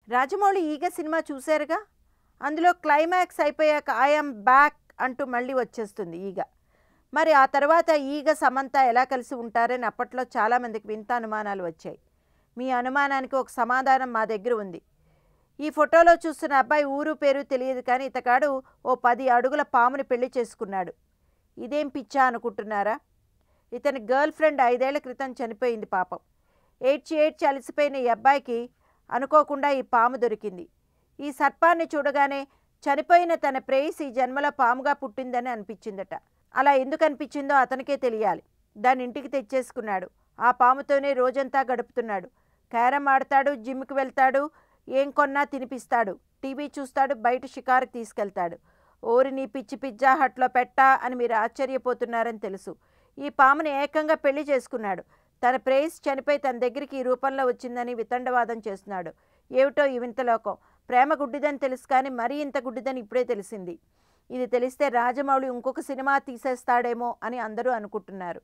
రాజమౌళి ఈగ సినిమా చూశారుగా. అందులో క్లైమాక్స్ అయిపోయాక ఐఎమ్ బ్యాక్ అంటూ మళ్ళీ వచ్చేస్తుంది ఈగ. మరి ఆ తర్వాత ఈగ సమంత ఎలా కలిసి ఉంటారని అప్పట్లో చాలామందికి వింత అనుమానాలు వచ్చాయి. మీ అనుమానానికి ఒక సమాధానం మా దగ్గర ఉంది. ఈ ఫోటోలో చూస్తున్న అబ్బాయి ఊరు పేరు తెలియదు, కానీ ఇతగాడు ఓ 10 అడుగుల పాముని పెళ్లి చేసుకున్నాడు. ఇదేం పిచ్చా అనుకుంటున్నారా? ఇతని గర్ల్ ఫ్రెండ్ 5 ఏళ్ల క్రితం చనిపోయింది పాపం. ఏడ్చి ఏడ్చి అలసిపోయిన ఈ అబ్బాయికి అనుకోకుండా ఈ పాము దొరికింది. ఈ సర్పాన్ని చూడగానే చనిపోయిన తన ప్రేయసి ఈ జన్మలో పాముగా పుట్టిందని అనిపించిందట. అలా ఎందుకు అనిపించిందో అతనికే తెలియాలి. దాన్ని ఇంటికి తెచ్చేసుకున్నాడు. ఆ పాముతోనే రోజంతా గడుపుతున్నాడు. క్యారమ్ ఆడతాడు, జిమ్కి వెళ్తాడు, ఏం కొన్నా తినిపిస్తాడు, టీవీ చూస్తాడు, బయట షికారుకి తీసుకెళ్తాడు. ఓరిని పిచ్చి పిజ్జా హట్లో పెట్టా అని మీరు ఆశ్చర్యపోతున్నారని తెలుసు. ఈ పాముని ఏకంగా పెళ్లి చేసుకున్నాడు. తన ప్రేయసి చనిపోయి తన దగ్గరికి ఈ రూపంలో వచ్చిందని వితండవాదం చేస్తున్నాడు. ఏమిటో ఈ వింత లోకం. ప్రేమ గుడ్డిదని తెలుసు, కానీ మరీ ఇంత గుడ్డిదని ఇప్పుడే తెలిసింది. ఇది తెలిస్తే రాజమౌళి ఇంకొక సినిమా తీసేస్తాడేమో అని అందరూ అనుకుంటున్నారు.